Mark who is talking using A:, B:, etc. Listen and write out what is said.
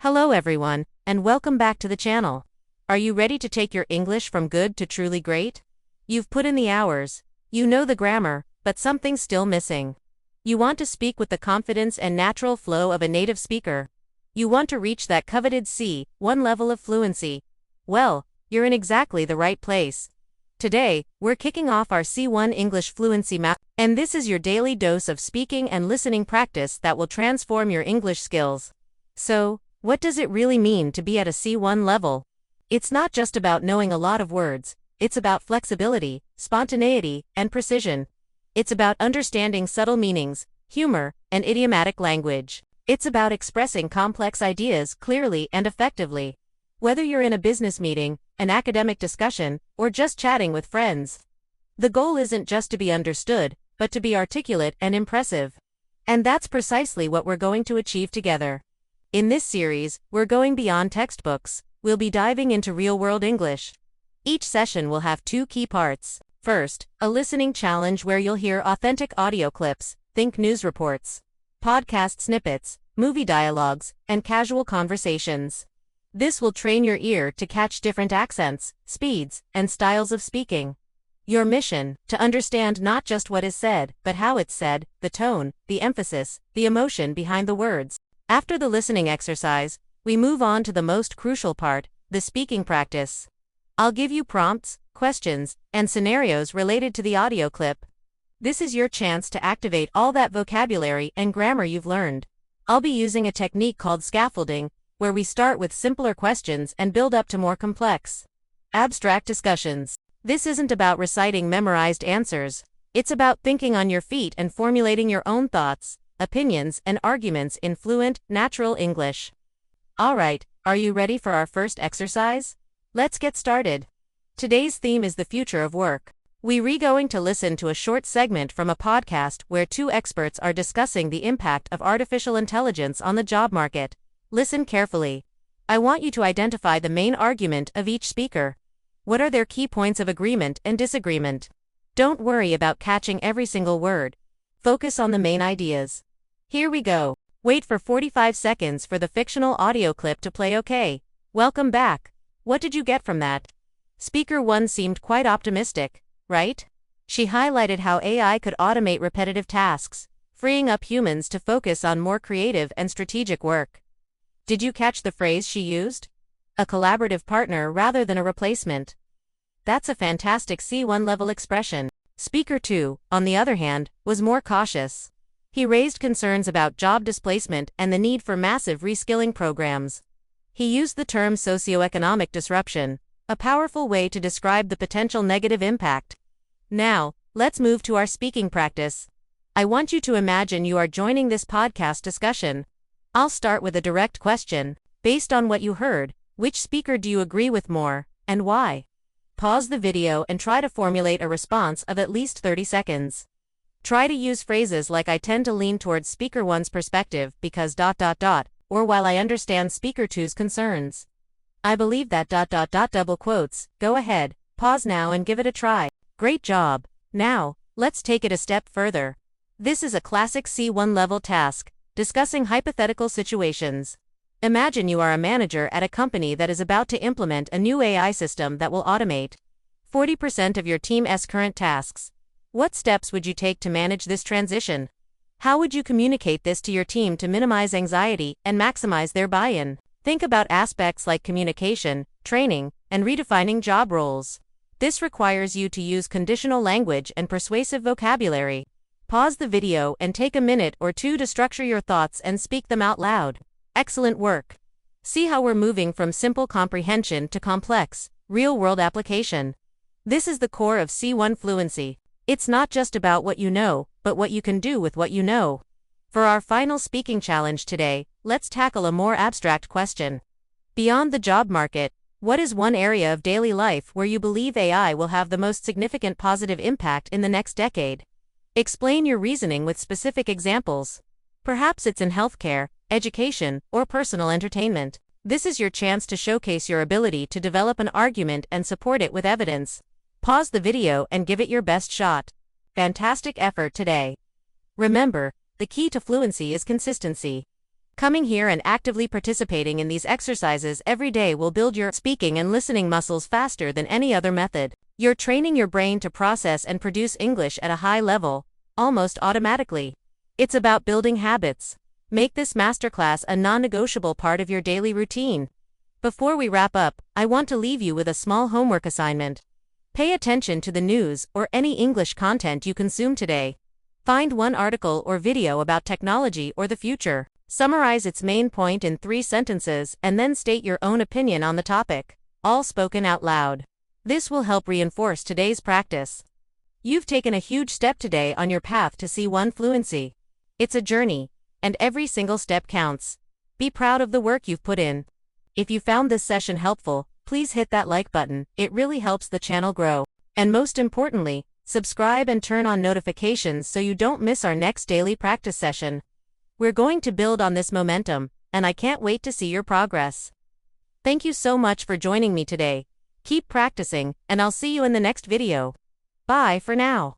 A: Hello everyone, and welcome back to the channel. Are you ready to take your English from good to truly great? You've put in the hours, you know the grammar, but something's still missing. You want to speak with the confidence and natural flow of a native speaker. You want to reach that coveted C1 level of fluency. Well, you're in exactly the right place. Today, we're kicking off our C1 English Fluency Masterclass, and this is your daily dose of speaking and listening practice that will transform your English skills. So, what does it really mean to be at a C1 level? It's not just about knowing a lot of words, it's about flexibility, spontaneity, and precision. It's about understanding subtle meanings, humor, and idiomatic language. It's about expressing complex ideas clearly and effectively. Whether you're in a business meeting, an academic discussion, or just chatting with friends, the goal isn't just to be understood, but to be articulate and impressive. And that's precisely what we're going to achieve together. In this series, we're going beyond textbooks. We'll be diving into real-world English. Each session will have two key parts. First, a listening challenge where you'll hear authentic audio clips, think news reports, podcast snippets, movie dialogues, and casual conversations. This will train your ear to catch different accents, speeds, and styles of speaking. Your mission, to understand not just what is said, but how it's said, the tone, the emphasis, the emotion behind the words. After the listening exercise, we move on to the most crucial part, the speaking practice. I'll give you prompts, questions, and scenarios related to the audio clip. This is your chance to activate all that vocabulary and grammar you've learned. I'll be using a technique called scaffolding, where we start with simpler questions and build up to more complex, abstract discussions. This isn't about reciting memorized answers. It's about thinking on your feet and formulating your own thoughts, opinions, and arguments in fluent, natural English. Alright, are you ready for our first exercise? Let's get started. Today's theme is the future of work. We're going to listen to a short segment from a podcast where two experts are discussing the impact of artificial intelligence on the job market. Listen carefully. I want you to identify the main argument of each speaker. What are their key points of agreement and disagreement? Don't worry about catching every single word. Focus on the main ideas. Here we go. Wait for 45 seconds for the fictional audio clip to play. Okay. Welcome back. What did you get from that? Speaker 1 seemed quite optimistic, right? She highlighted how AI could automate repetitive tasks, freeing up humans to focus on more creative and strategic work. Did you catch the phrase she used? A collaborative partner rather than a replacement. That's a fantastic C1 level expression. Speaker 2, on the other hand, was more cautious. He raised concerns about job displacement and the need for massive reskilling programs. He used the term socioeconomic disruption, a powerful way to describe the potential negative impact. Now, let's move to our speaking practice. I want you to imagine you are joining this podcast discussion. I'll start with a direct question. Based on what you heard, which speaker do you agree with more, and why? Pause the video and try to formulate a response of at least 30 seconds. Try to use phrases like I tend to lean towards speaker 1's perspective because ... or while I understand speaker 2's concerns. I believe that ... double quotes. Go ahead, pause now and give it a try. Great job. Now, let's take it a step further. This is a classic C1 level task, discussing hypothetical situations. Imagine you are a manager at a company that is about to implement a new AI system that will automate 40% of your team's current tasks. What steps would you take to manage this transition? How would you communicate this to your team to minimize anxiety and maximize their buy-in? Think about aspects like communication, training, and redefining job roles. This requires you to use conditional language and persuasive vocabulary. Pause the video and take a minute or two to structure your thoughts and speak them out loud. Excellent work. See how we're moving from simple comprehension to complex, real-world application. This is the core of C1 fluency. It's not just about what you know, but what you can do with what you know. For our final speaking challenge today, let's tackle a more abstract question. Beyond the job market, what is one area of daily life where you believe AI will have the most significant positive impact in the next decade? Explain your reasoning with specific examples. Perhaps it's in healthcare, education, or personal entertainment. This is your chance to showcase your ability to develop an argument and support it with evidence. Pause the video and give it your best shot. Fantastic effort today. Remember, the key to fluency is consistency. Coming here and actively participating in these exercises every day will build your speaking and listening muscles faster than any other method. You're training your brain to process and produce English at a high level, almost automatically. It's about building habits. Make this masterclass a non-negotiable part of your daily routine. Before we wrap up, I want to leave you with a small homework assignment. Pay attention to the news or any English content you consume today. Find one article or video about technology or the future. Summarize its main point in 3 sentences and then state your own opinion on the topic, all spoken out loud. This will help reinforce today's practice. You've taken a huge step today on your path to C1 fluency. It's a journey, and every single step counts. Be proud of the work you've put in. If you found this session helpful, please hit that like button, it really helps the channel grow. And most importantly, subscribe and turn on notifications so you don't miss our next daily practice session. We're going to build on this momentum, and I can't wait to see your progress. Thank you so much for joining me today. Keep practicing, and I'll see you in the next video. Bye for now.